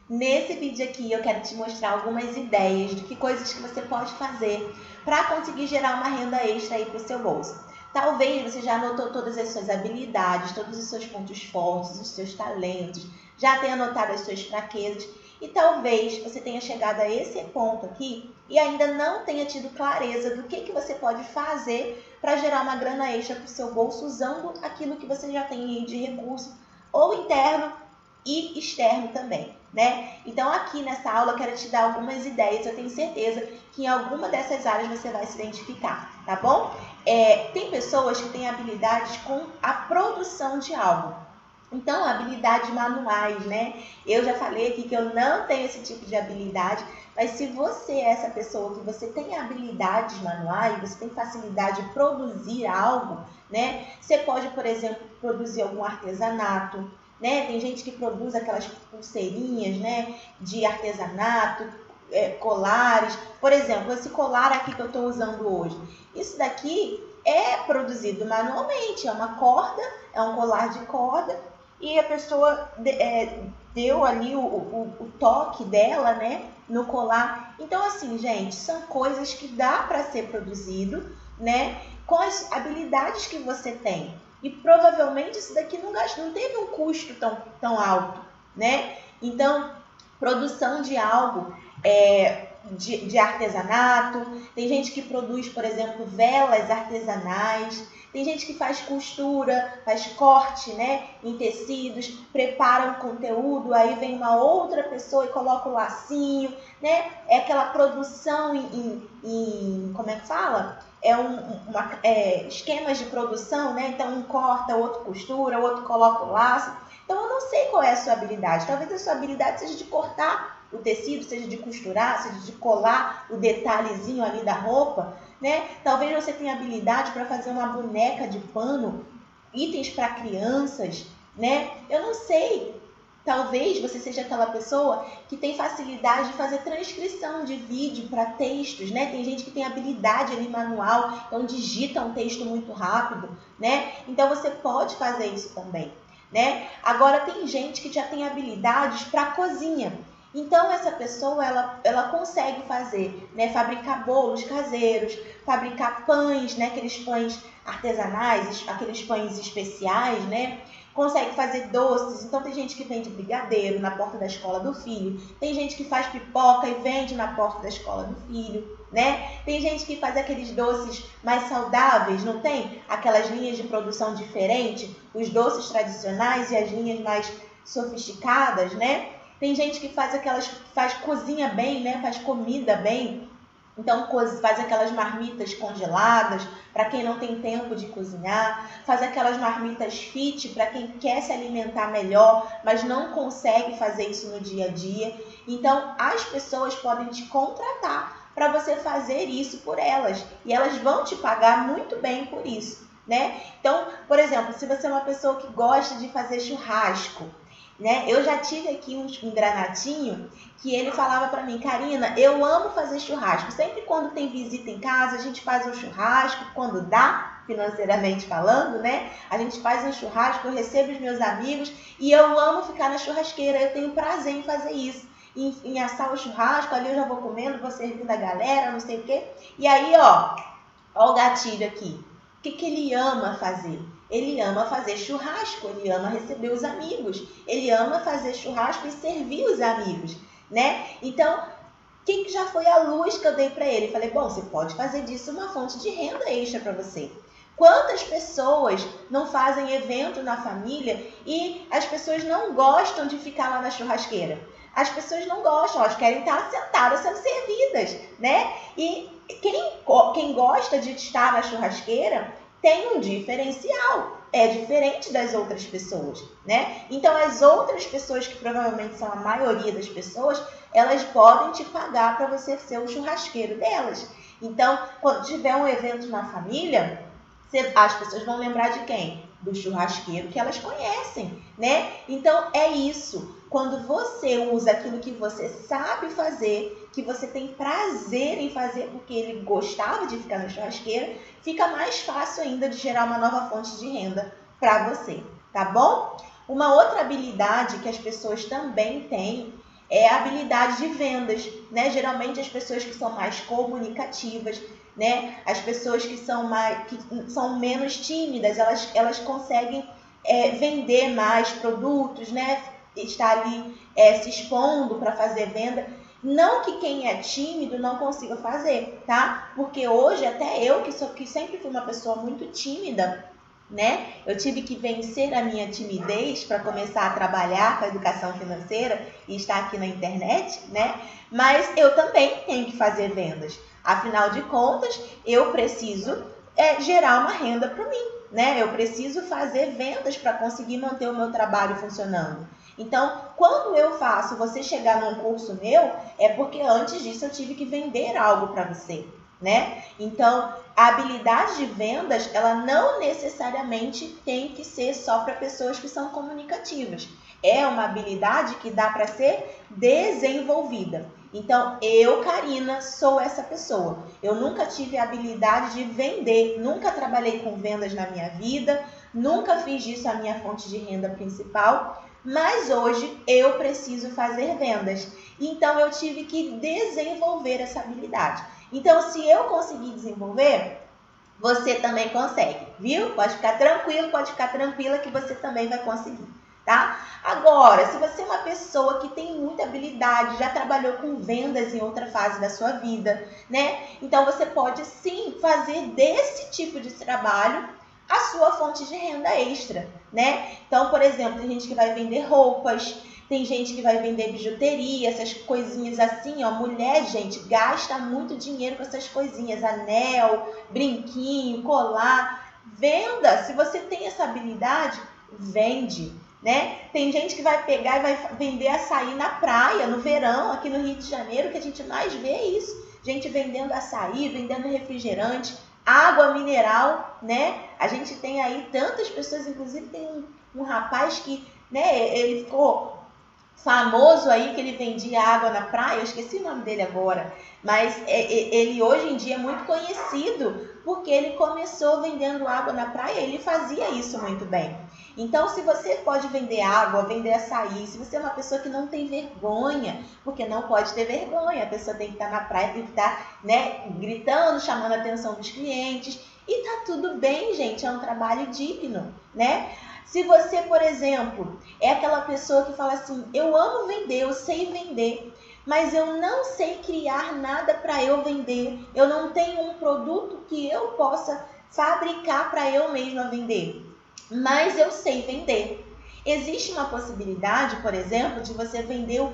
Nesse vídeo aqui eu quero te mostrar algumas ideias de que coisas que você pode fazer para conseguir gerar uma renda extra aí para o seu bolso. Talvez você já anotou todas as suas habilidades, todos os seus pontos fortes, os seus talentos, já tenha anotado as suas fraquezas e talvez você tenha chegado a esse ponto aqui e ainda não tenha tido clareza do que você pode fazer para gerar uma grana extra para o seu bolso usando aquilo que você já tem aí de recurso ou interno e externo também, né? Então aqui nessa aula eu quero te dar algumas ideias, eu tenho certeza que em alguma dessas áreas você vai se identificar, tá bom? Tem pessoas que têm habilidades com a produção de algo. Então, habilidades manuais, né? Eu já falei aqui que eu não tenho esse tipo de habilidade, mas se você é essa pessoa que você tem habilidades manuais, você tem facilidade de produzir algo, né? Você pode, por exemplo, produzir algum artesanato, né? Tem gente que produz aquelas pulseirinhas, né? De artesanato, colares. Por exemplo, esse colar aqui que eu estou usando hoje. Isso daqui é produzido manualmente, é uma corda, é um colar de corda e a pessoa deu ali o toque dela, né, no colar. Então, assim, gente, são coisas que dá para ser produzido, né, com as habilidades que você tem. E provavelmente isso daqui não teve um custo tão alto, né? Então, produção de algo de artesanato, tem gente que produz, por exemplo, velas artesanais, tem gente que faz costura, faz corte, né, em tecidos, prepara um conteúdo, aí vem uma outra pessoa e coloca o lacinho, né? É aquela produção como é que fala? Esquemas de produção, né? Então um corta, o outro costura, o outro coloca o laço. Então eu não sei qual é a sua habilidade. Talvez a sua habilidade seja de cortar o tecido, seja de costurar, seja de colar o detalhezinho ali da roupa, né? Talvez você tenha habilidade para fazer uma boneca de pano, itens para crianças, né? Eu não sei. Talvez você seja aquela pessoa que tem facilidade de fazer transcrição de vídeo para textos, né? Tem gente que tem habilidade ali manual, então digita um texto muito rápido, né? Então você pode fazer isso também, né? Agora tem gente que já tem habilidades para cozinha. Então essa pessoa ela consegue fazer, né, fabricar bolos caseiros, fabricar pães, né, aqueles pães artesanais, aqueles pães especiais, né? Consegue fazer doces. Então tem gente que vende brigadeiro na porta da escola do filho, tem gente que faz pipoca e vende na porta da escola do filho, né? Tem gente que faz aqueles doces mais saudáveis, não tem? Aquelas linhas de produção diferentes, os doces tradicionais e as linhas mais sofisticadas, né? Tem gente que faz cozinha bem, né? Faz comida bem. Então faz aquelas marmitas congeladas para quem não tem tempo de cozinhar, faz aquelas marmitas fit para quem quer se alimentar melhor, mas não consegue fazer isso no dia a dia. Então as pessoas podem te contratar para você fazer isso por elas e elas vão te pagar muito bem por isso, né? Então, por exemplo, se você é uma pessoa que gosta de fazer churrasco, né? Eu já tive aqui um granatinho que ele falava para mim: Karina, eu amo fazer churrasco. Sempre quando tem visita em casa, a gente faz um churrasco, quando dá, financeiramente falando, né? A gente faz um churrasco, eu recebo os meus amigos e eu amo ficar na churrasqueira. Eu tenho prazer em fazer isso. Em assar o churrasco, ali eu já vou comendo, vou servindo a galera, não sei o quê. E aí, ó o gatilho aqui. O que ele ama fazer? Ele ama fazer churrasco, ele ama receber os amigos, ele ama fazer churrasco e servir os amigos, né? Então, que já foi a luz que eu dei para ele? Falei, bom, você pode fazer disso uma fonte de renda extra para você. Quantas pessoas não fazem evento na família e as pessoas não gostam de ficar lá na churrasqueira? As pessoas não gostam, elas querem estar sentadas sendo servidas, né? E quem gosta de estar na churrasqueira tem um diferencial, é diferente das outras pessoas, né? Então as outras pessoas, que provavelmente são a maioria das pessoas, elas podem te pagar para você ser o churrasqueiro delas. Então, quando tiver um evento na família, as pessoas vão lembrar de quem? Do churrasqueiro que elas conhecem, né? Então é isso. Quando você usa aquilo que você sabe fazer, que você tem prazer em fazer porque ele gostava de ficar na churrasqueira, fica mais fácil ainda de gerar uma nova fonte de renda para você, tá bom? Uma outra habilidade que as pessoas também têm é a habilidade de vendas, né? Geralmente as pessoas que são mais comunicativas, né? As pessoas que são menos tímidas, elas conseguem vender mais produtos, né? Estar ali se expondo para fazer venda. Não que quem é tímido não consiga fazer, tá? Porque hoje até eu, que sempre fui uma pessoa muito tímida, né? Eu tive que vencer a minha timidez para começar a trabalhar com a educação financeira e estar aqui na internet, né? Mas eu também tenho que fazer vendas. Afinal de contas, eu preciso gerar uma renda para mim, né? Eu preciso fazer vendas para conseguir manter o meu trabalho funcionando. Então, quando eu faço você chegar num curso meu, é porque antes disso eu tive que vender algo para você, né? Então, a habilidade de vendas, ela não necessariamente tem que ser só para pessoas que são comunicativas. É uma habilidade que dá para ser desenvolvida. Então, eu, Karina, sou essa pessoa. Eu nunca tive a habilidade de vender, nunca trabalhei com vendas na minha vida, nunca fiz disso a minha fonte de renda principal, mas hoje eu preciso fazer vendas. Então, eu tive que desenvolver essa habilidade. Então, se eu conseguir desenvolver, você também consegue, viu? Pode ficar tranquilo, pode ficar tranquila que você também vai conseguir, tá? Agora, se você é uma pessoa que tem muita habilidade, já trabalhou com vendas em outra fase da sua vida, né? Então, você pode sim fazer desse tipo de trabalho a sua fonte de renda extra, né? Então, por exemplo, tem gente que vai vender roupas, tem gente que vai vender bijuteria, essas coisinhas assim, ó. Mulher, gente, gasta muito dinheiro com essas coisinhas, anel, brinquinho, colar. Venda, se você tem essa habilidade, vende, né? Tem gente que vai pegar e vai vender açaí na praia, no verão, aqui no Rio de Janeiro, que a gente mais vê é isso. Gente vendendo açaí, vendendo refrigerante, água mineral, né? A gente tem aí tantas pessoas, inclusive tem um rapaz que, né, ele ficou famoso aí, que ele vendia água na praia, eu esqueci o nome dele agora, mas ele hoje em dia é muito conhecido porque ele começou vendendo água na praia e ele fazia isso muito bem. Então, se você pode vender água, vender açaí, se você é uma pessoa que não tem vergonha, porque não pode ter vergonha, a pessoa tem que estar na praia, tem que estar, né, gritando, chamando a atenção dos clientes, e tá tudo bem, gente, é um trabalho digno, né? Se você, por exemplo, é aquela pessoa que fala assim, eu amo vender, eu sei vender, mas eu não sei criar nada para eu vender, eu não tenho um produto que eu possa fabricar para eu mesma vender, mas eu sei vender. Existe uma possibilidade, por exemplo, de você vender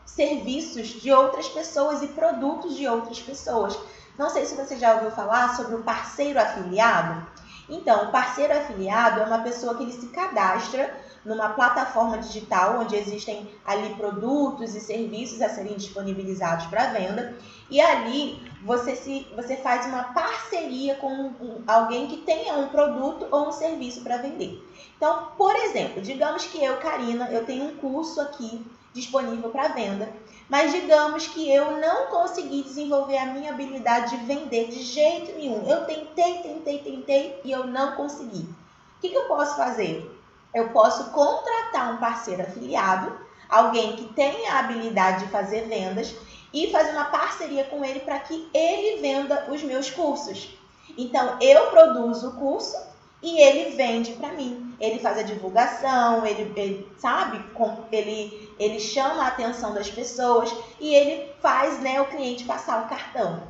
serviços de outras pessoas e produtos de outras pessoas. Não sei se você já ouviu falar sobre o parceiro afiliado. Então, o parceiro afiliado é uma pessoa que ele se cadastra numa plataforma digital onde existem ali produtos e serviços a serem disponibilizados para venda, e ali você faz uma parceria com alguém que tenha um produto ou um serviço para vender. Então, por exemplo, digamos que eu, Karina, eu tenho um curso aqui disponível para venda, mas digamos que eu não consegui desenvolver a minha habilidade de vender de jeito nenhum. Eu tentei e eu não consegui. O que eu posso fazer? Eu posso contratar um parceiro afiliado, alguém que tenha a habilidade de fazer vendas e fazer uma parceria com ele para que ele venda os meus cursos. Então, eu produzo o curso e ele vende para mim. Ele faz a divulgação, ele sabe, ele chama a atenção das pessoas e ele faz, né, o cliente passar o cartão.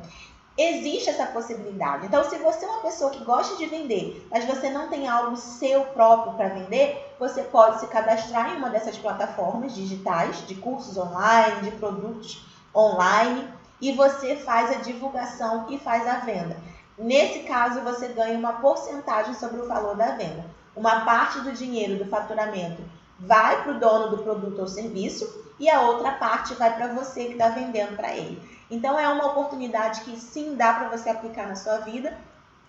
Existe essa possibilidade. Então, se você é uma pessoa que gosta de vender, mas você não tem algo seu próprio para vender, você pode se cadastrar em uma dessas plataformas digitais, de cursos online, de produtos online, e você faz a divulgação e faz a venda. Nesse caso, você ganha uma porcentagem sobre o valor da venda. Uma parte do dinheiro do faturamento vai para o dono do produto ou serviço e a outra parte vai para você que está vendendo para ele. Então, é uma oportunidade que sim dá para você aplicar na sua vida,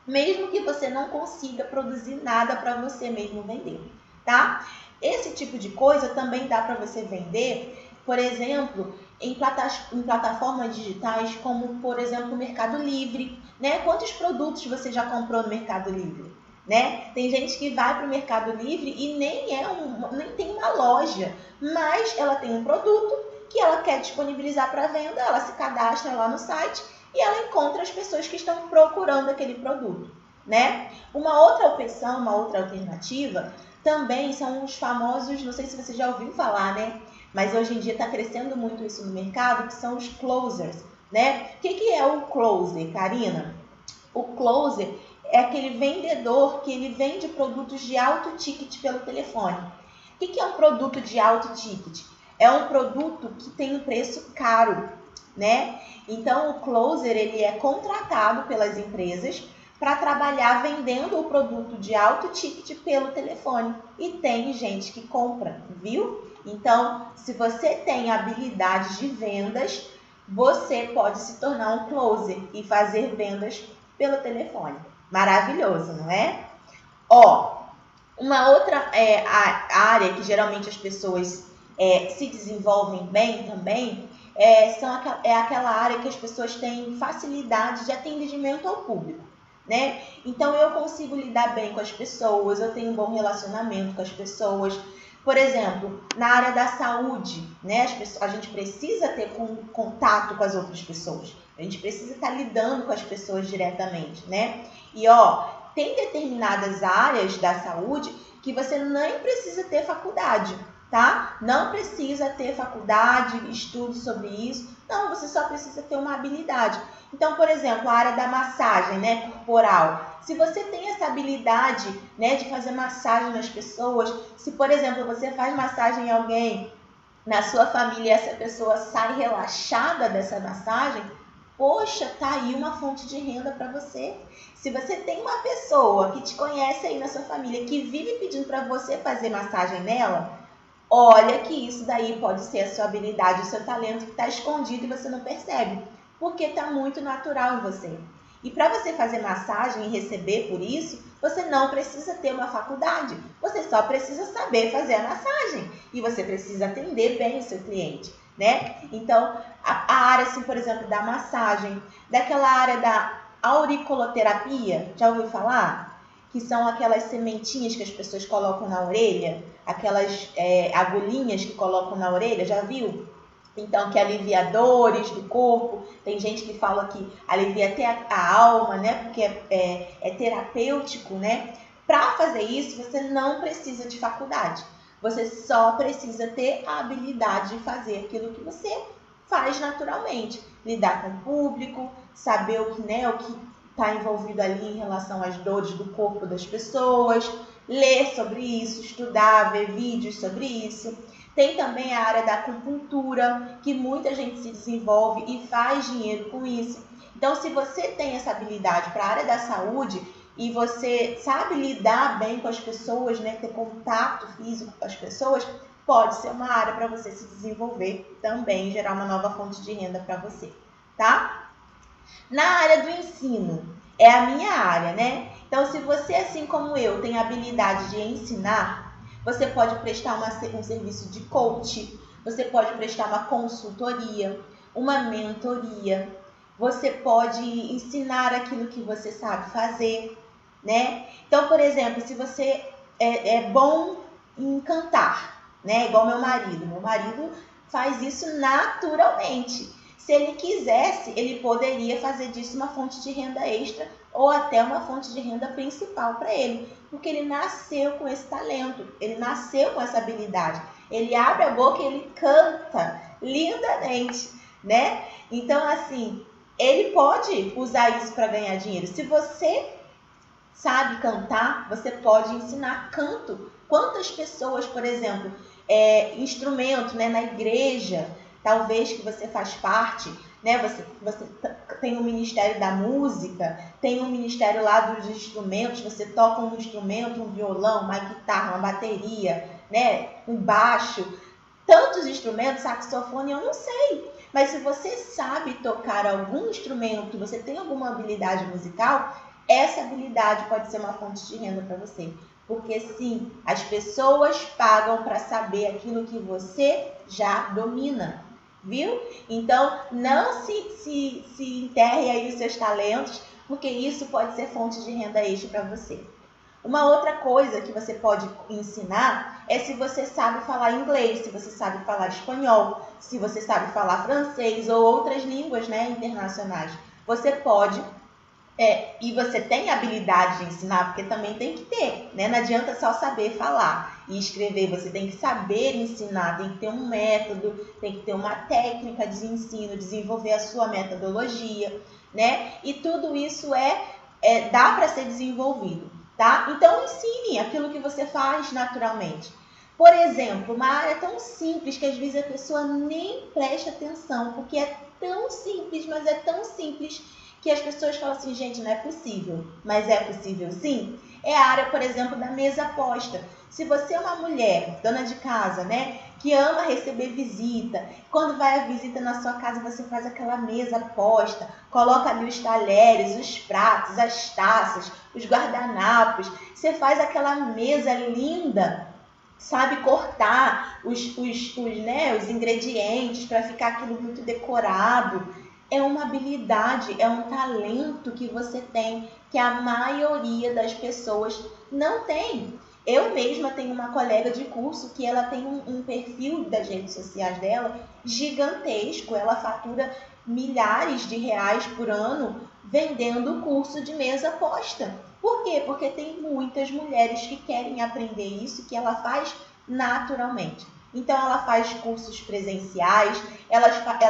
mesmo que você não consiga produzir nada para você mesmo vender, tá? Esse tipo de coisa também dá para você vender, por exemplo, em plataformas digitais como, por exemplo, o Mercado Livre, né? Quantos produtos você já comprou no Mercado Livre? Né? Tem gente que vai para o Mercado Livre e nem tem uma loja, mas ela tem um produto que ela quer disponibilizar para venda, ela se cadastra lá no site e ela encontra as pessoas que estão procurando aquele produto, né? Uma outra opção, uma outra alternativa, também são os famosos, não sei se você já ouviu falar, né? Mas hoje em dia está crescendo muito isso no mercado, que são os closers, né? O que é o closer, Karina? O closer é aquele vendedor que ele vende produtos de alto ticket pelo telefone. O que é um produto de alto ticket? É um produto que tem um preço caro, né? Então, o closer ele é contratado pelas empresas para trabalhar vendendo o produto de alto ticket pelo telefone. E tem gente que compra, viu? Então, se você tem habilidades de vendas, você pode se tornar um closer e fazer vendas pelo telefone. Maravilhoso, não é? Uma outra área que geralmente as pessoas se desenvolvem bem também é aquela área que as pessoas têm facilidade de atendimento ao público, né? Então, eu consigo lidar bem com as pessoas, eu tenho um bom relacionamento com as pessoas. Por exemplo, na área da saúde, né? A gente precisa ter contato com as outras pessoas. A gente precisa estar lidando com as pessoas diretamente, né? E, tem determinadas áreas da saúde que você nem precisa ter faculdade, tá? Não precisa ter faculdade, estudo sobre isso. Não, você só precisa ter uma habilidade. Então, por exemplo, a área da massagem, né, corporal. Se você tem essa habilidade, né, de fazer massagem nas pessoas, se, por exemplo, você faz massagem em alguém na sua família e essa pessoa sai relaxada dessa massagem, poxa, tá aí uma fonte de renda para você. Se você tem uma pessoa que te conhece aí na sua família, que vive pedindo para você fazer massagem nela, olha que isso daí pode ser a sua habilidade, o seu talento que está escondido e você não percebe, porque está muito natural em você. E para você fazer massagem e receber por isso, você não precisa ter uma faculdade, você só precisa saber fazer a massagem e você precisa atender bem o seu cliente, né? Então, a área, assim, por exemplo, da massagem, daquela área da auriculoterapia, já ouviu falar? Que são aquelas sementinhas que as pessoas colocam na orelha, aquelas agulhinhas que colocam na orelha, já viu? Então, que alivia dores do corpo. Tem gente que fala que alivia até a alma, né? Porque é terapêutico, né? Para fazer isso, você não precisa de faculdade. Você só precisa ter a habilidade de fazer aquilo que você faz naturalmente. Lidar com o público, saber o que está envolvido ali em relação às dores do corpo das pessoas, ler sobre isso, estudar, ver vídeos sobre isso. Tem também a área da acupuntura, que muita gente se desenvolve e faz dinheiro com isso. Então, se você tem essa habilidade para a área da saúde e você sabe lidar bem com as pessoas, né, ter contato físico com as pessoas, pode ser uma área para você se desenvolver também, gerar uma nova fonte de renda para você, tá? Na área do ensino, é a minha área, né? Então, se você, assim como eu, tem a habilidade de ensinar, você pode prestar um serviço de coach, você pode prestar uma consultoria, uma mentoria, você pode ensinar aquilo que você sabe fazer, né? Então, por exemplo, se você é bom em cantar, né? Igual meu marido faz isso naturalmente. Se ele quisesse, ele poderia fazer disso uma fonte de renda extra ou até uma fonte de renda principal para ele, porque ele nasceu com esse talento, ele nasceu com essa habilidade. Ele abre a boca e ele canta lindamente, né? Então, assim, ele pode usar isso para ganhar dinheiro. Se você sabe cantar, você pode ensinar canto. Quantas pessoas, por exemplo, instrumento, né, na igreja, talvez que você faz parte, né? Você tem o Ministério da Música, tem o Ministério lá dos instrumentos, você toca um instrumento, um violão, uma guitarra, uma bateria, né? Um baixo, tantos instrumentos, saxofone, eu não sei. Mas se você sabe tocar algum instrumento, você tem alguma habilidade musical, essa habilidade pode ser uma fonte de renda para você. Porque sim, as pessoas pagam para saber aquilo que você já domina, viu? Então, não se enterre aí os seus talentos, porque isso pode ser fonte de renda extra para você. Uma outra coisa que você pode ensinar é se você sabe falar inglês, se você sabe falar espanhol, se você sabe falar francês ou outras línguas, né, internacionais. Você pode, e você tem habilidade de ensinar, porque também tem que ter, né? Não adianta só saber falar e escrever, você tem que saber ensinar, tem que ter um método, tem que ter uma técnica de ensino, desenvolver a sua metodologia, né? E tudo isso dá para ser desenvolvido, tá? Então ensine aquilo que você faz naturalmente. Por exemplo, uma área tão simples que às vezes a pessoa nem presta atenção, porque é tão simples, mas é tão simples que as pessoas falam assim, gente, não é possível, mas é possível sim. É a área, por exemplo, da mesa posta. Se você é uma mulher, dona de casa, né, que ama receber visita, quando vai a visita na sua casa, você faz aquela mesa posta, coloca ali os talheres, os pratos, as taças, os guardanapos, você faz aquela mesa linda, sabe cortar os ingredientes para ficar aquilo muito decorado. É uma habilidade, é um talento que você tem, que a maioria das pessoas não tem. Eu mesma tenho uma colega de curso que ela tem um perfil das redes sociais dela gigantesco. Ela fatura milhares de reais por ano vendendo o curso de mesa posta. Por quê? Porque tem muitas mulheres que querem aprender isso, que ela faz naturalmente. Então, ela faz cursos presenciais, ela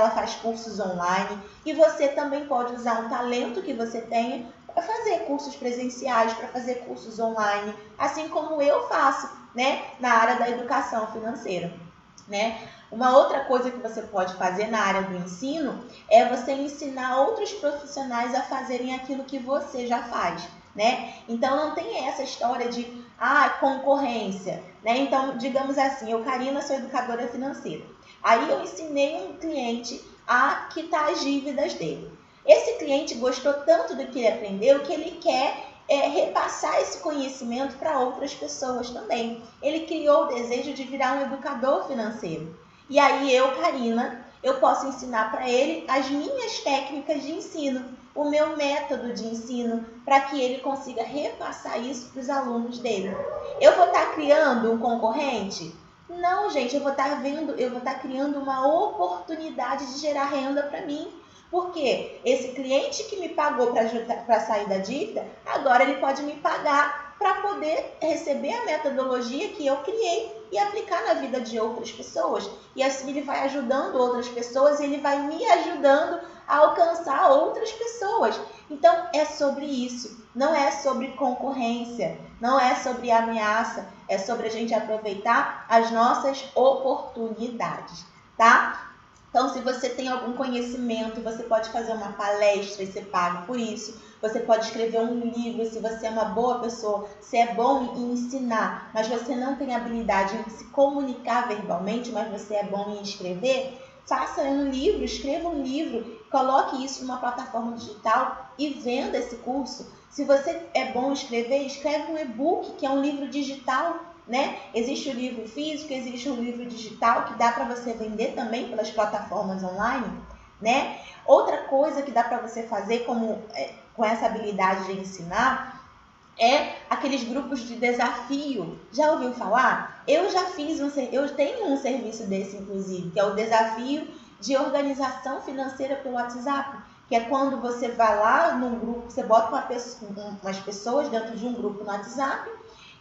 faz cursos online, e você também pode usar um talento que você tenha para fazer cursos presenciais, para fazer cursos online, assim como eu faço, né, na área da educação financeira, né? Uma outra coisa que você pode fazer na área do ensino é você ensinar outros profissionais a fazerem aquilo que você já faz, né? Então, não tem essa história de concorrência, né? Então, digamos assim, eu, Karina, sou educadora financeira. Aí eu ensinei um cliente a quitar as dívidas dele. Esse cliente gostou tanto do que ele aprendeu que ele quer repassar esse conhecimento para outras pessoas também. Ele criou o desejo de virar um educador financeiro. E aí eu, Karina, eu posso ensinar para ele as minhas técnicas de ensino, o meu método de ensino, para que ele consiga repassar isso para os alunos dele. Eu vou estar criando um concorrente? Não, gente, eu vou estar criando uma oportunidade de gerar renda para mim. Porque esse cliente que me pagou para sair da dívida, agora ele pode me pagar para poder receber a metodologia que eu criei e aplicar na vida de outras pessoas. E assim ele vai ajudando outras pessoas e ele vai me ajudando a alcançar outras pessoas. Então, é sobre isso. Não é sobre concorrência, não é sobre ameaça, é sobre a gente aproveitar as nossas oportunidades, tá? Então, se você tem algum conhecimento, você pode fazer uma palestra e ser pago por isso. Você pode escrever um livro, se você é uma boa pessoa, se é bom em ensinar, mas você não tem habilidade em se comunicar verbalmente, mas você é bom em escrever, faça um livro, escreva um livro, coloque isso numa plataforma digital e venda esse curso. Se você é bom em escrever, escreve um e-book, que é um livro digital, né? Existe o livro físico, existe o livro digital que dá para você vender também pelas plataformas online, né? Outra coisa que dá para você fazer com essa habilidade de ensinar é aqueles grupos de desafio. Já ouviu falar? Eu tenho um serviço desse, inclusive, que é o desafio de organização financeira pelo WhatsApp, que é quando você vai lá num grupo, você bota umas pessoas dentro de um grupo no WhatsApp,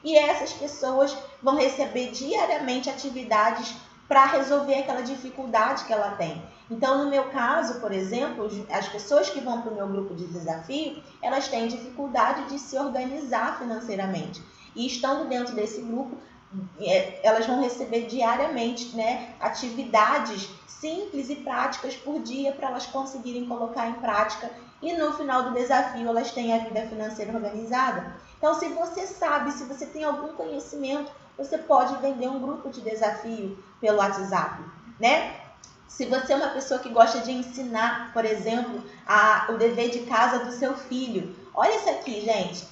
e essas pessoas vão receber diariamente atividades para resolver aquela dificuldade que ela tem. Então, no meu caso, por exemplo, as pessoas que vão para o meu grupo de desafio, elas têm dificuldade de se organizar financeiramente. E estando dentro desse grupo, elas vão receber diariamente, né, atividades simples e práticas por dia para elas conseguirem colocar em prática. E no final do desafio, elas têm a vida financeira organizada. Então, se você sabe, se você tem algum conhecimento, você pode vender um grupo de desafio pelo WhatsApp, né? Se você é uma pessoa que gosta de ensinar, por exemplo, o dever de casa do seu filho, olha isso aqui, gente.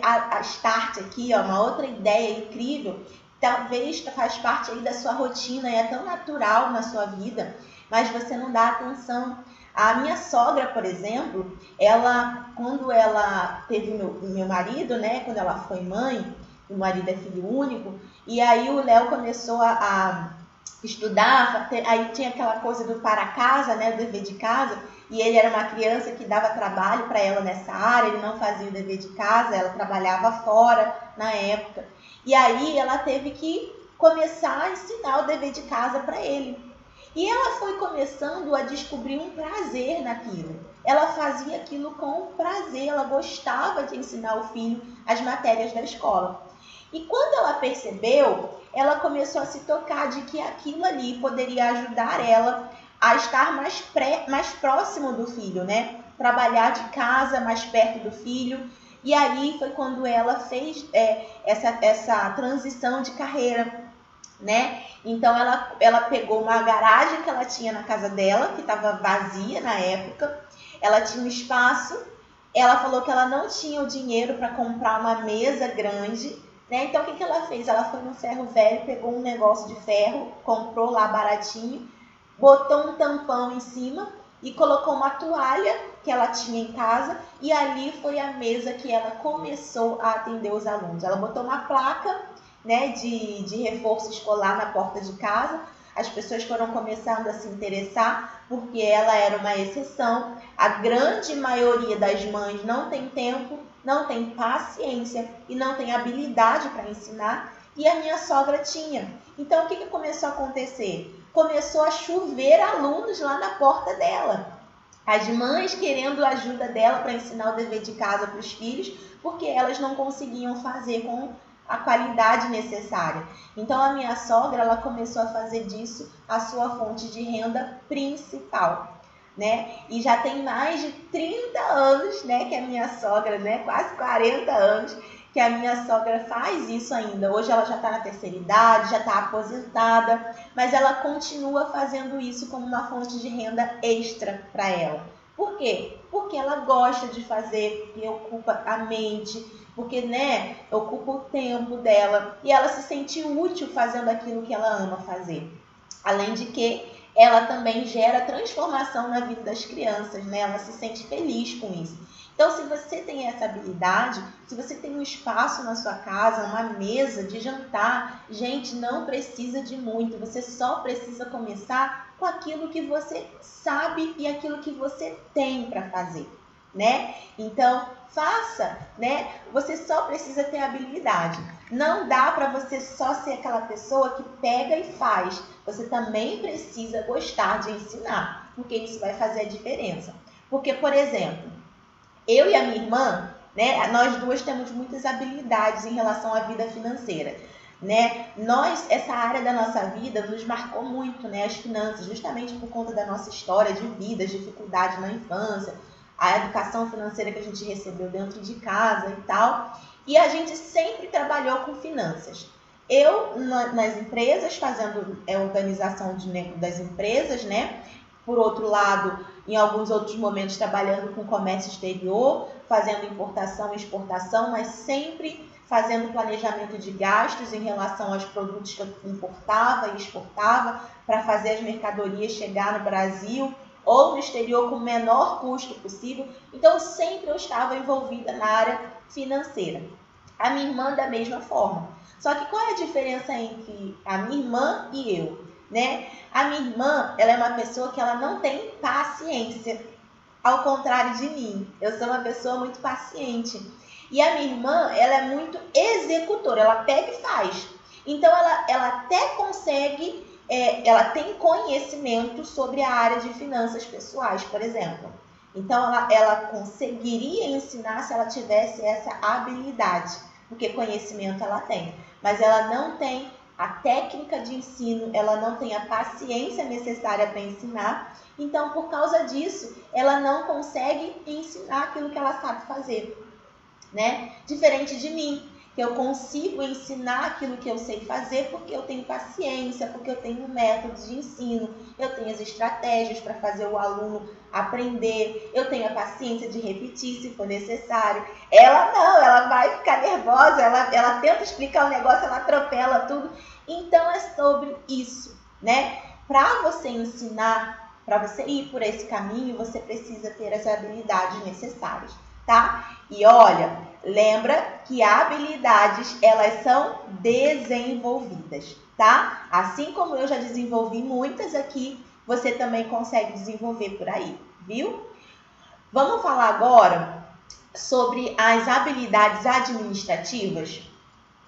A Start aqui, ó, uma outra ideia incrível, talvez faz parte aí da sua rotina e é tão natural na sua vida, mas você não dá atenção. A minha sogra, por exemplo, quando ela teve meu marido, né, quando ela foi mãe, o marido é filho único, e aí o Léo começou a estudar, aí tinha aquela coisa do para casa, né, o dever de casa, e ele era uma criança que dava trabalho para ela nessa área, ele não fazia o dever de casa, ela trabalhava fora na época. E aí ela teve que começar a ensinar o dever de casa para ele. E ela foi começando a descobrir um prazer naquilo. Ela fazia aquilo com prazer, ela gostava de ensinar o filho as matérias da escola. E quando ela percebeu, ela começou a se tocar de que aquilo ali poderia ajudar ela a estar mais próximo do filho, né? Trabalhar de casa, mais perto do filho. E aí foi quando ela fez essa transição de carreira, né? Então ela pegou uma garagem que ela tinha na casa dela, que estava vazia na época. Ela tinha um espaço. Ela falou que ela não tinha o dinheiro para comprar uma mesa grande, né? Então o que ela fez? Ela foi no ferro velho, pegou um negócio de ferro, comprou lá baratinho, botou um tampão em cima e colocou uma toalha que ela tinha em casa, e ali foi a mesa que ela começou a atender os alunos. Ela botou uma placa, né, de reforço escolar na porta de casa. As pessoas foram começando a se interessar porque ela era uma exceção. A grande maioria das mães não tem tempo, não tem paciência e não tem habilidade para ensinar, e a minha sogra tinha. Então o que começou a acontecer? Começou a chover alunos lá na porta dela. As mães querendo a ajuda dela para ensinar o dever de casa para os filhos, porque elas não conseguiam fazer com a qualidade necessária. Então a minha sogra, ela começou a fazer disso a sua fonte de renda principal, né? E já tem mais de 30 anos, né, que a minha sogra, né, quase 40 anos, que a minha sogra faz isso ainda. Hoje ela já está na terceira idade, já está aposentada, mas ela continua fazendo isso como uma fonte de renda extra para ela. Por quê? Porque ela gosta de fazer, porque ocupa a mente, porque, né, ocupa o tempo dela e ela se sente útil fazendo aquilo que ela ama fazer. Além de que ela também gera transformação na vida das crianças, né? Ela se sente feliz com isso. Então, se você tem essa habilidade, se você tem um espaço na sua casa, uma mesa de jantar, gente, não precisa de muito, você só precisa começar com aquilo que você sabe e aquilo que você tem para fazer, né? Então, faça, né? Você só precisa ter habilidade. Não dá para você só ser aquela pessoa que pega e faz. Você também precisa gostar de ensinar, porque isso vai fazer a diferença. Porque, por exemplo, eu e a minha irmã, né, nós duas temos muitas habilidades em relação à vida financeira, né? Essa área da nossa vida nos marcou muito, né, as finanças, justamente por conta da nossa história de vida, as dificuldades na infância, a educação financeira que a gente recebeu dentro de casa e tal. E a gente sempre trabalhou com finanças. Eu nas empresas, fazendo organização das empresas, né? Por outro lado, em alguns outros momentos trabalhando com comércio exterior, fazendo importação e exportação, mas sempre fazendo planejamento de gastos em relação aos produtos que eu importava e exportava para fazer as mercadorias chegar no Brasil ou no exterior com o menor custo possível. Então, sempre eu estava envolvida na área financeira. A minha irmã da mesma forma. Só que qual é a diferença entre a minha irmã e eu, né? A minha irmã, ela é uma pessoa que ela não tem paciência, ao contrário de mim. Eu sou uma pessoa muito paciente. E a minha irmã, ela é muito executora, ela pega e faz. Então, ela até consegue, ela tem conhecimento sobre a área de finanças pessoais, por exemplo. Então, ela conseguiria ensinar se ela tivesse essa habilidade, porque conhecimento ela tem. Mas ela não tem a técnica de ensino, ela não tem a paciência necessária para ensinar. Então, por causa disso, ela não consegue ensinar aquilo que ela sabe fazer, né? Diferente de mim, que eu consigo ensinar aquilo que eu sei fazer porque eu tenho paciência, porque eu tenho métodos de ensino, eu tenho as estratégias para fazer o aluno aprender, eu tenho a paciência de repetir se for necessário. Ela não, ela vai ficar nervosa, ela tenta explicar o negócio, ela atropela tudo. Então é sobre isso, né? Para você ensinar, para você ir por esse caminho, você precisa ter as habilidades necessárias, tá? E olha, lembra que habilidades, elas são desenvolvidas, tá? Assim como eu já desenvolvi muitas aqui, você também consegue desenvolver por aí, viu? Vamos falar agora sobre as habilidades administrativas.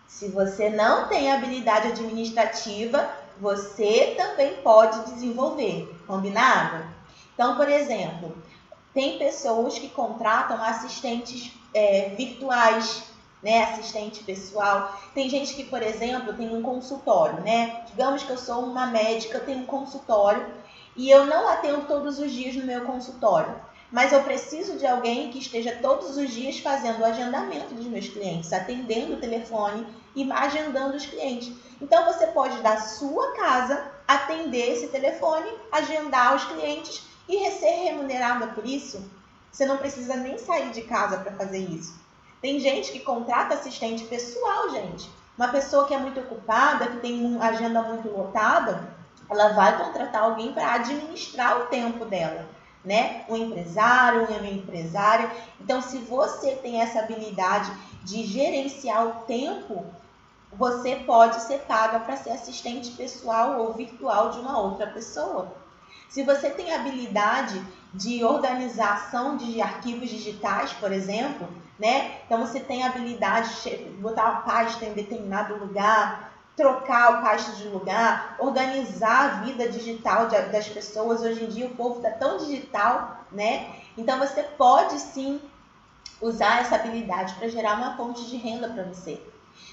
Se você não tem habilidade administrativa, você também pode desenvolver, combinado? Então, por exemplo, tem pessoas que contratam assistentes virtuais, né? Assistente pessoal. Tem gente que, por exemplo, tem um consultório, né? Digamos que eu sou uma médica, eu tenho um consultório e eu não atendo todos os dias no meu consultório. Mas eu preciso de alguém que esteja todos os dias fazendo o agendamento dos meus clientes, atendendo o telefone e agendando os clientes. Então, você pode da sua casa atender esse telefone, agendar os clientes e ser remunerada por isso. Você não precisa nem sair de casa para fazer isso. Tem gente que contrata assistente pessoal, gente. Uma pessoa que é muito ocupada, que tem uma agenda muito lotada, ela vai contratar alguém para administrar o tempo dela, né? Um empresário, uma empresária. Então, se você tem essa habilidade de gerenciar o tempo, você pode ser paga para ser assistente pessoal ou virtual de uma outra pessoa. Se você tem habilidade de organização de arquivos digitais, por exemplo, né? Então, você tem habilidade de botar a pasta em determinado lugar, trocar a pasta de lugar, organizar a vida digital das pessoas. Hoje em dia o povo está tão digital, né? Então você pode sim usar essa habilidade para gerar uma fonte de renda para você.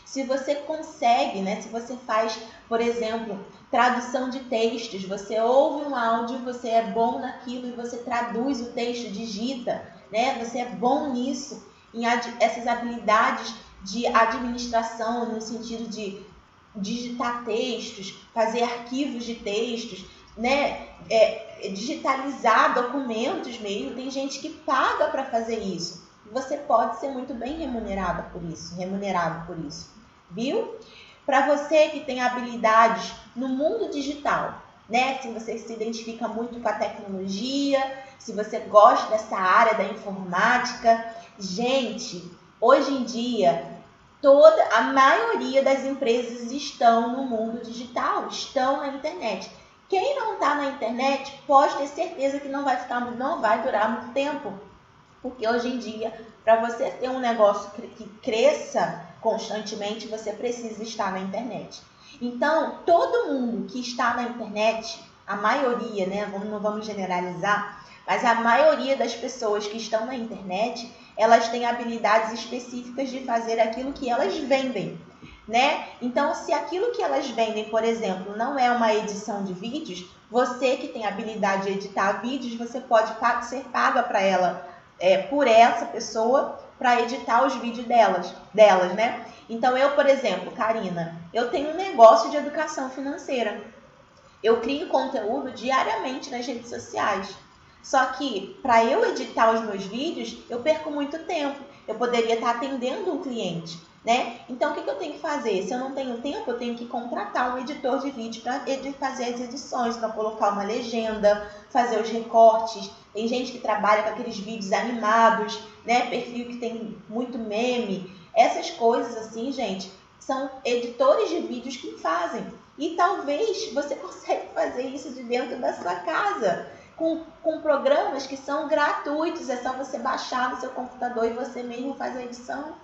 Se você consegue, né? Se você faz, por exemplo, tradução de textos, você ouve um áudio, você é bom naquilo e você traduz o texto, digita, né? Você é bom nisso, em essas habilidades de administração, no sentido de digitar textos, fazer arquivos de textos, né? Digitalizar documentos mesmo. Tem gente que paga para fazer isso. Você pode ser muito bem remunerado por isso, viu? Para você que tem habilidades no mundo digital, né? Se você se identifica muito com a tecnologia, se você gosta dessa área da informática, gente, hoje em dia a maioria das empresas estão no mundo digital, estão na internet. Quem não está na internet pode ter certeza que não vai durar muito tempo. Porque hoje em dia, para você ter um negócio que cresça constantemente, você precisa estar na internet. Então, todo mundo que está na internet, a maioria, né, não vamos generalizar, mas a maioria das pessoas que estão na internet, elas têm habilidades específicas de fazer aquilo que elas vendem, né? Então, se aquilo que elas vendem, por exemplo, não é uma edição de vídeos, você que tem habilidade de editar vídeos, você pode ser paga para ela, por essa pessoa, para editar os vídeos delas, né? Então, eu, por exemplo, Karina, eu tenho um negócio de educação financeira. Eu crio conteúdo diariamente nas redes sociais. Só que, para eu editar os meus vídeos, eu perco muito tempo. Eu poderia estar atendendo um cliente, né? Então, o que eu tenho que fazer? Se eu não tenho tempo, eu tenho que contratar um editor de vídeo para fazer as edições, para colocar uma legenda, fazer os recortes. Tem gente que trabalha com aqueles vídeos animados, né? Perfil que tem muito meme. Essas coisas assim, gente, são editores de vídeos que fazem. E talvez você consiga fazer isso de dentro da sua casa, com programas que são gratuitos. É só você baixar no seu computador e você mesmo faz a edição.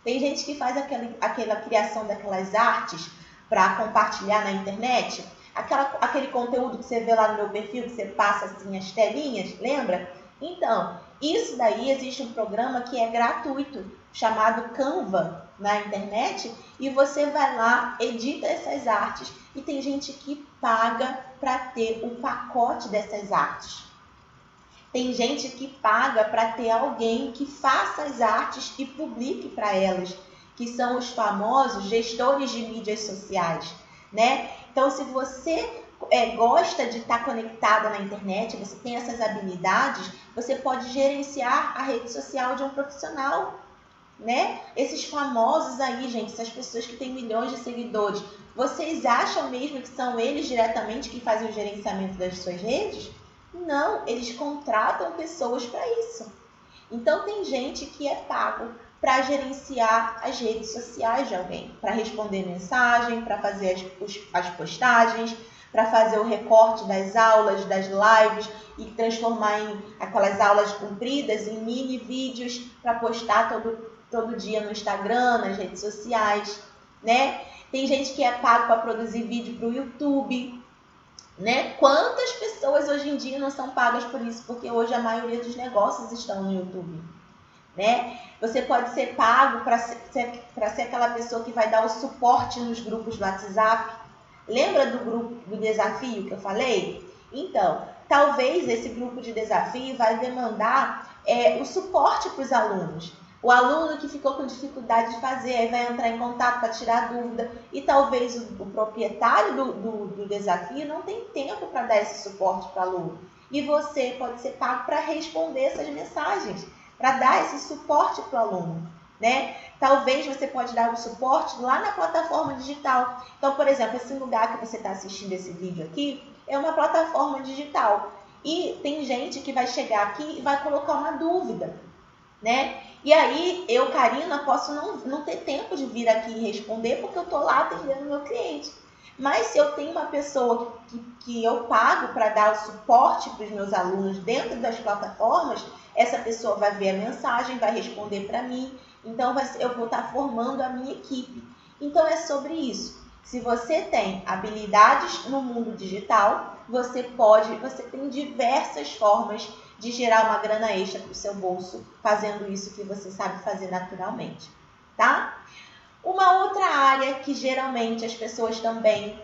Tem gente que faz aquela criação daquelas artes para compartilhar na internet. Aquele conteúdo que você vê lá no meu perfil, que você passa assim as telinhas, lembra? Então, isso daí, existe um programa que é gratuito, chamado Canva, na internet, e você vai lá, edita essas artes, e tem gente que paga para ter o pacote dessas artes. Tem gente que paga para ter alguém que faça as artes e publique para elas, que são os famosos gestores de mídias sociais, né? Então, se você gosta de estar conectada na internet, você tem essas habilidades, você pode gerenciar a rede social de um profissional, né? Esses famosos aí, gente, essas pessoas que têm milhões de seguidores, vocês acham mesmo que são eles diretamente que fazem o gerenciamento das suas redes? Não, eles contratam pessoas para isso. Então tem gente que é pago para gerenciar as redes sociais de alguém, para responder mensagem, para fazer as postagens, para fazer o recorte das aulas, das lives e transformar em aquelas aulas compridas em mini vídeos para postar todo dia no Instagram, nas redes sociais, né? Tem gente que é pago para produzir vídeo para o YouTube, né? Quantas pessoas hoje em dia não são pagas por isso? Porque hoje a maioria dos negócios estão no YouTube, né? Você pode ser pago para ser aquela pessoa que vai dar o suporte nos grupos do WhatsApp. Lembra do grupo do desafio que eu falei? Então, talvez esse grupo de desafio vai demandar o suporte para os alunos. O aluno que ficou com dificuldade de fazer, aí vai entrar em contato para tirar dúvida. E talvez o proprietário do desafio não tem tempo para dar esse suporte para o aluno. E você pode ser pago para responder essas mensagens, para dar esse suporte para o aluno, né? Talvez você pode dar o suporte lá na plataforma digital. Então, por exemplo, esse lugar que você está assistindo esse vídeo aqui é uma plataforma digital. E tem gente que vai chegar aqui e vai colocar uma dúvida, né? E aí, eu, Karina, posso não ter tempo de vir aqui e responder porque eu estou lá atendendo o meu cliente. Mas se eu tenho uma pessoa que eu pago para dar o suporte para os meus alunos dentro das plataformas, essa pessoa vai ver a mensagem, vai responder para mim. Então, eu vou estar formando a minha equipe. Então, é sobre isso. Se você tem habilidades no mundo digital, você tem diversas formas de gerar uma grana extra para o seu bolso, fazendo isso que você sabe fazer naturalmente, tá? Uma outra área que geralmente as pessoas também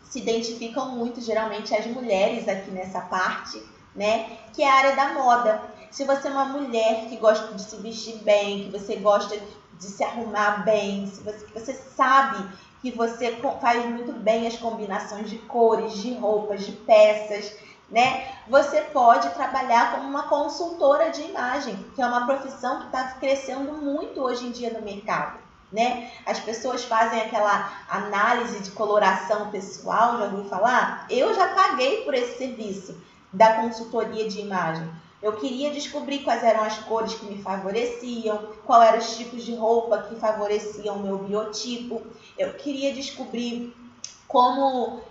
se identificam muito, geralmente as mulheres aqui nessa parte, né? Que é a área da moda. Se você é uma mulher que gosta de se vestir bem, que você gosta de se arrumar bem, se você sabe que você faz muito bem as combinações de cores, de roupas, de peças, né? Você pode trabalhar como uma consultora de imagem, que é uma profissão que está crescendo muito hoje em dia no mercado, né? As pessoas fazem aquela análise de coloração pessoal, já ouviu falar? Eu já paguei por esse serviço da consultoria de imagem. Eu queria descobrir quais eram as cores que me favoreciam, quais eram os tipos de roupa que favoreciam o meu biotipo. Eu queria descobrir como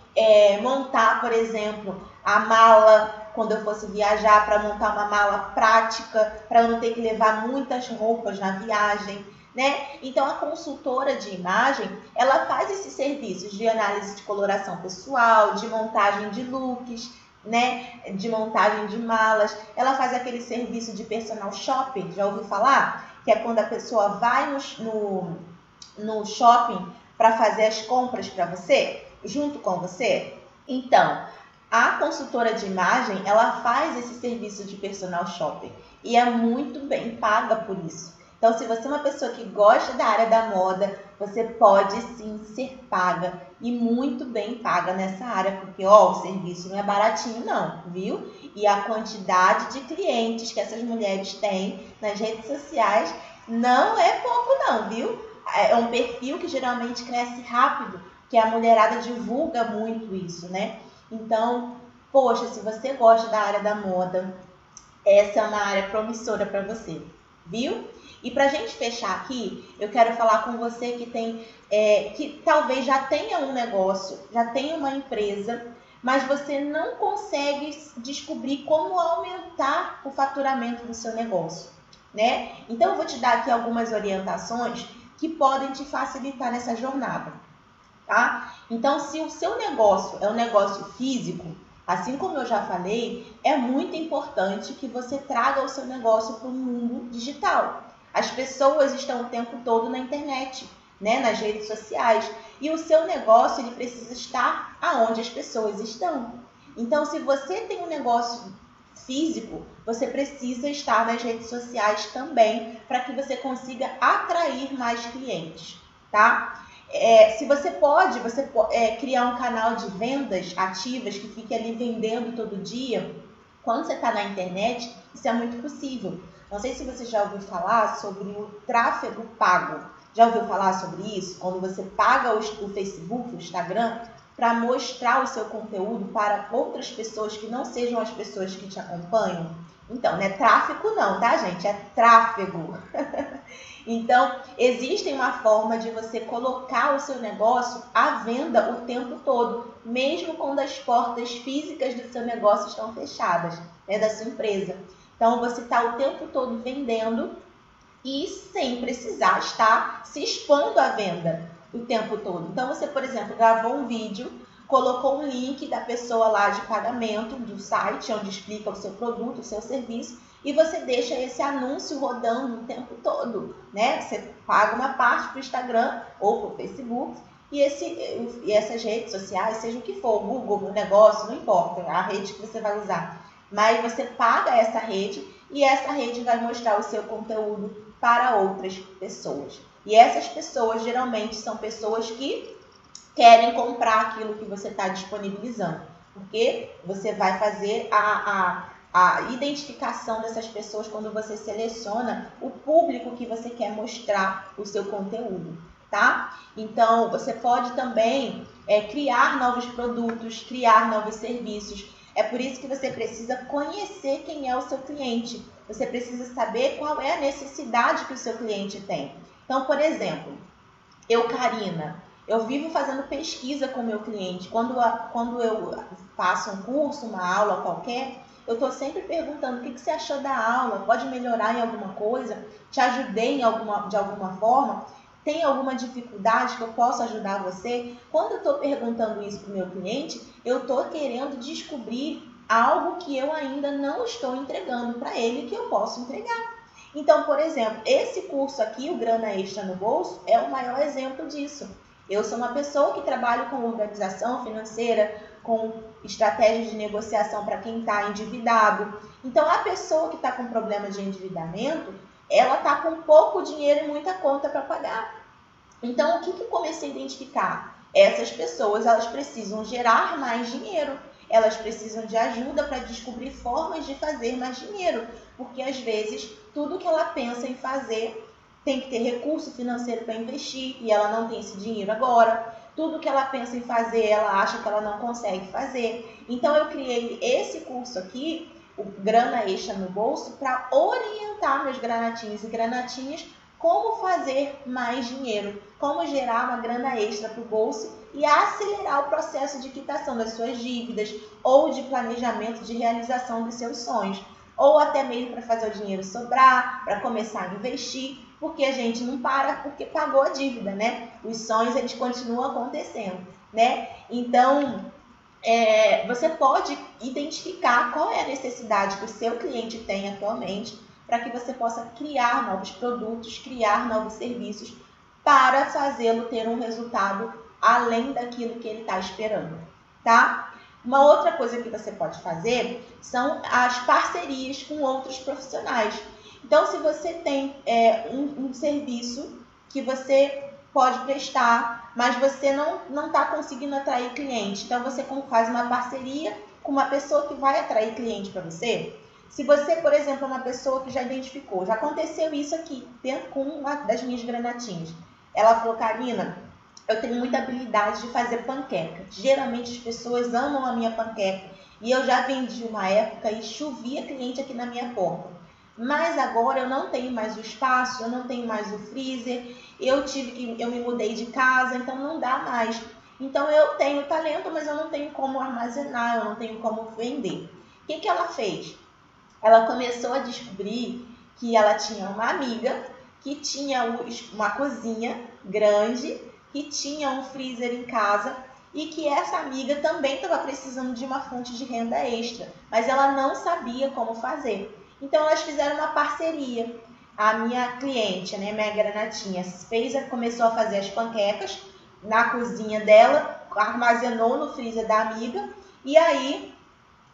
montar, por exemplo, a mala quando eu fosse viajar, para montar uma mala prática, para eu não ter que levar muitas roupas na viagem, né? Então, a consultora de imagem, ela faz esses serviços de análise de coloração pessoal, de montagem de looks, né? De montagem de malas. Ela faz aquele serviço de personal shopping, já ouviu falar? Que é quando a pessoa vai no shopping para fazer as compras para você, junto com você. Então, a consultora de imagem, ela faz esse serviço de personal shopping e é muito bem paga por isso. Então, se você é uma pessoa que gosta da área da moda, você pode sim ser paga e muito bem paga nessa área, porque o serviço não é baratinho não, viu? E a quantidade de clientes que essas mulheres têm nas redes sociais não é pouco não, viu? É um perfil que geralmente cresce rápido, que a mulherada divulga muito isso, né? Então, poxa, se você gosta da área da moda, essa é uma área promissora para você, viu? E para a gente fechar aqui, eu quero falar com você que talvez já tenha um negócio, já tenha uma empresa, mas você não consegue descobrir como aumentar o faturamento do seu negócio, né? Então, eu vou te dar aqui algumas orientações que podem te facilitar nessa jornada, tá? Então, se o seu negócio é um negócio físico, assim como eu já falei, é muito importante que você traga o seu negócio para o mundo digital. As pessoas estão o tempo todo na internet, né, nas redes sociais, e o seu negócio ele precisa estar aonde as pessoas estão. Então, se você tem um negócio físico, você precisa estar nas redes sociais também para que você consiga atrair mais clientes, tá? Se você pode criar um canal de vendas ativas que fique ali vendendo todo dia. Quando você está na internet, isso é muito possível. Não sei se você já ouviu falar sobre o tráfego pago. Já ouviu falar sobre isso? Quando você paga o Facebook, o Instagram, para mostrar o seu conteúdo para outras pessoas que não sejam as pessoas que te acompanham? Então, não é tráfico não, tá, gente? É tráfego. Então, existe uma forma de você colocar o seu negócio à venda o tempo todo, mesmo quando as portas físicas do seu negócio estão fechadas, né, da sua empresa. Então, você está o tempo todo vendendo e sem precisar estar se expondo à venda o tempo todo. Então, você, por exemplo, gravou um vídeo, colocou um link da pessoa lá de pagamento do site, onde explica o seu produto, o seu serviço, e você deixa esse anúncio rodando o tempo todo, né? Você paga uma parte para o Instagram ou para o Facebook e essas redes sociais, seja o que for, Google, o negócio, não importa a rede que você vai usar. Mas você paga essa rede e essa rede vai mostrar o seu conteúdo para outras pessoas. E essas pessoas geralmente são pessoas que querem comprar aquilo que você está disponibilizando. Porque você vai fazer a identificação dessas pessoas quando você seleciona o público que você quer mostrar o seu conteúdo, tá? Então, você pode também criar novos produtos, criar novos serviços. É por isso que você precisa conhecer quem é o seu cliente. Você precisa saber qual é a necessidade que o seu cliente tem. Então, por exemplo, eu, Karina, eu vivo fazendo pesquisa com o meu cliente. Quando eu faço um curso, uma aula qualquer, eu estou sempre perguntando o que você achou da aula, pode melhorar em alguma coisa, te ajudei de alguma forma, tem alguma dificuldade que eu possa ajudar você? Quando eu estou perguntando isso para o meu cliente, eu estou querendo descobrir algo que eu ainda não estou entregando para ele que eu posso entregar. Então, por exemplo, esse curso aqui, o Grana Extra no Bolso, é o maior exemplo disso. Eu sou uma pessoa que trabalha com organização financeira, com estratégias de negociação para quem está endividado. Então, a pessoa que está com problema de endividamento, ela está com pouco dinheiro e muita conta para pagar. Então, o que eu comecei a identificar? Essas pessoas, elas precisam gerar mais dinheiro. Elas precisam de ajuda para descobrir formas de fazer mais dinheiro. Porque, às vezes, tudo que ela pensa em fazer tem que ter recurso financeiro para investir e ela não tem esse dinheiro agora. Tudo que ela pensa em fazer, ela acha que ela não consegue fazer. Então, eu criei esse curso aqui, o Grana Extra no Bolso, para orientar meus granatinhos e granatinhas como fazer mais dinheiro, como gerar uma grana extra para o bolso e acelerar o processo de quitação das suas dívidas ou de planejamento de realização dos seus sonhos. Ou até mesmo para fazer o dinheiro sobrar, para começar a investir, porque a gente não para porque pagou a dívida, né? Os sonhos, eles continuam acontecendo, né? Então, você pode identificar qual é a necessidade que o seu cliente tem atualmente para que você possa criar novos produtos, criar novos serviços para fazê-lo ter um resultado além daquilo que ele está esperando, tá? Uma outra coisa que você pode fazer são as parcerias com outros profissionais. Então, se você tem um serviço que você pode prestar, mas você não está conseguindo atrair cliente, então você faz uma parceria com uma pessoa que vai atrair cliente para você. Se você, por exemplo, é uma pessoa que já identificou, já aconteceu isso aqui com uma das minhas granatinhas. Ela falou, Karina, eu tenho muita habilidade de fazer panqueca. Geralmente as pessoas amam a minha panqueca. E eu já vendi uma época e chovia cliente aqui na minha porta. Mas agora eu não tenho mais o espaço, eu não tenho mais o freezer, eu me mudei de casa, então não dá mais. Então eu tenho talento, mas eu não tenho como armazenar, eu não tenho como vender. O que ela fez? Ela começou a descobrir que ela tinha uma amiga que tinha uma cozinha grande, que tinha um freezer em casa e que essa amiga também estava precisando de uma fonte de renda extra, mas ela não sabia como fazer. Então, elas fizeram uma parceria. A minha cliente, né, minha granatinha, começou a fazer as panquecas na cozinha dela, armazenou no freezer da amiga e aí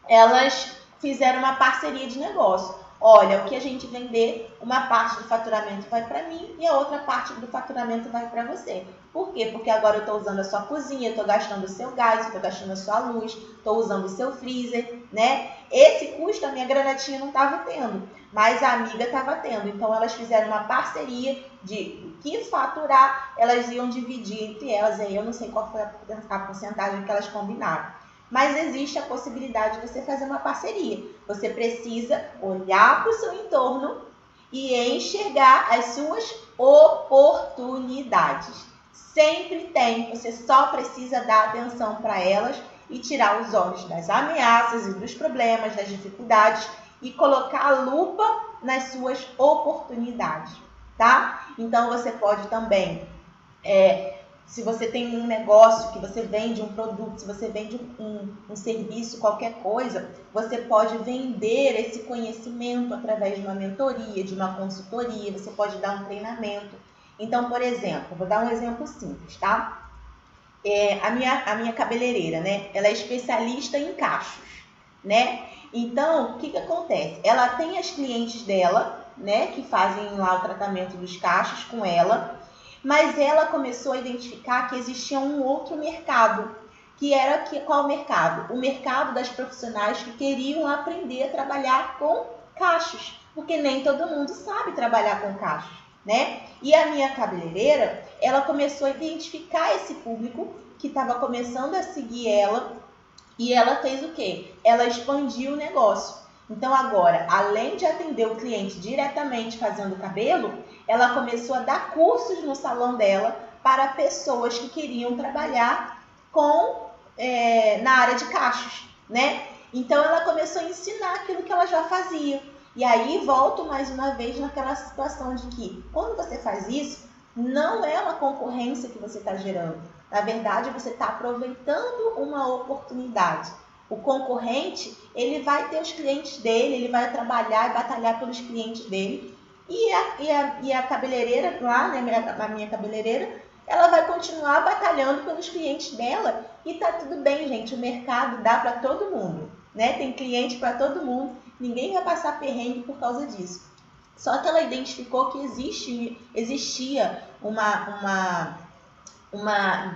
elas fizeram uma parceria de negócio. Olha, o que a gente vender, uma parte do faturamento vai para mim e a outra parte do faturamento vai para você. Por quê? Porque agora eu estou usando a sua cozinha, estou gastando o seu gás, estou gastando a sua luz, estou usando o seu freezer, né? Esse custo a minha granatinha não estava tendo, mas a amiga estava tendo. Então, elas fizeram uma parceria de que faturar, elas iam dividir entre elas. Aí eu não sei qual foi a porcentagem que elas combinaram. Mas existe a possibilidade de você fazer uma parceria. Você precisa olhar para o seu entorno e enxergar as suas oportunidades. Sempre tem, você só precisa dar atenção para elas e tirar os olhos das ameaças e dos problemas, das dificuldades e colocar a lupa nas suas oportunidades, tá? Então você pode também, se você tem um negócio que você vende um produto, se você vende um serviço, qualquer coisa, você pode vender esse conhecimento através de uma mentoria, de uma consultoria, você pode dar um treinamento. Então, por exemplo, vou dar um exemplo simples, tá? A minha cabeleireira, né? Ela é especialista em cachos, né? Então, o que acontece? Ela tem as clientes dela, né? Que fazem lá o tratamento dos cachos com ela, mas ela começou a identificar que existia um outro mercado, que era qual mercado? O mercado das profissionais que queriam aprender a trabalhar com cachos, porque nem todo mundo sabe trabalhar com cachos, né? E a minha cabeleireira, ela começou a identificar esse público que estava começando a seguir ela e ela fez o quê? Ela expandiu o negócio. Então agora, além de atender o cliente diretamente fazendo o cabelo, ela começou a dar cursos no salão dela para pessoas que queriam trabalhar na área de cachos, né? Então ela começou a ensinar aquilo que ela já fazia. E aí volto mais uma vez naquela situação de que quando você faz isso, não é uma concorrência que você está gerando. Na verdade, você está aproveitando uma oportunidade. O concorrente, ele vai ter os clientes dele, ele vai trabalhar e batalhar pelos clientes dele. E a cabeleireira lá, né, a minha cabeleireira, ela vai continuar batalhando pelos clientes dela. E tá tudo bem, gente. O mercado dá para todo mundo, né? Tem cliente para todo mundo. Ninguém vai passar perrengue por causa disso. Só que ela identificou que existia uma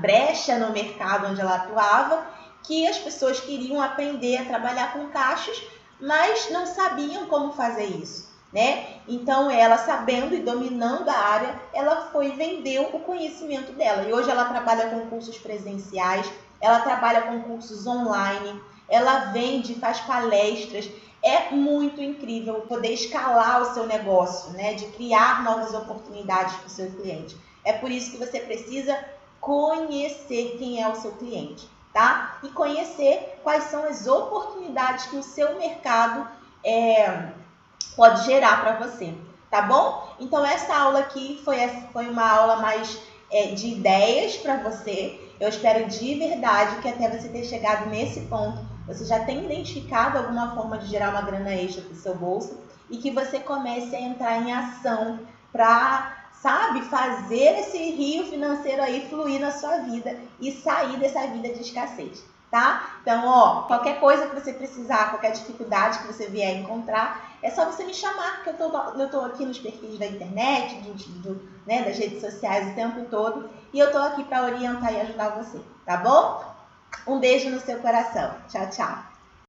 brecha no mercado onde ela atuava, que as pessoas queriam aprender a trabalhar com cachos, mas não sabiam como fazer isso, né? Então ela, sabendo e dominando a área, ela foi e vendeu o conhecimento dela. E hoje ela trabalha com cursos presenciais, ela trabalha com cursos online, ela vende, faz palestras. É muito incrível poder escalar o seu negócio, né? De criar novas oportunidades para o seu cliente. É por isso que você precisa conhecer quem é o seu cliente, tá? E conhecer quais são as oportunidades que o seu mercado pode gerar para você, tá bom? Então essa aula aqui foi uma aula mais de ideias para você. Eu espero de verdade que até você ter chegado nesse ponto, você já tenha identificado alguma forma de gerar uma grana extra para o seu bolso e que você comece a entrar em ação para, sabe, fazer esse rio financeiro aí fluir na sua vida e sair dessa vida de escassez, tá? Então, qualquer coisa que você precisar, qualquer dificuldade que você vier encontrar, é só você me chamar, que eu tô aqui nos perfis da internet, né, das redes sociais o tempo todo, e eu tô aqui para orientar e ajudar você, tá bom? Um beijo no seu coração. Tchau, tchau.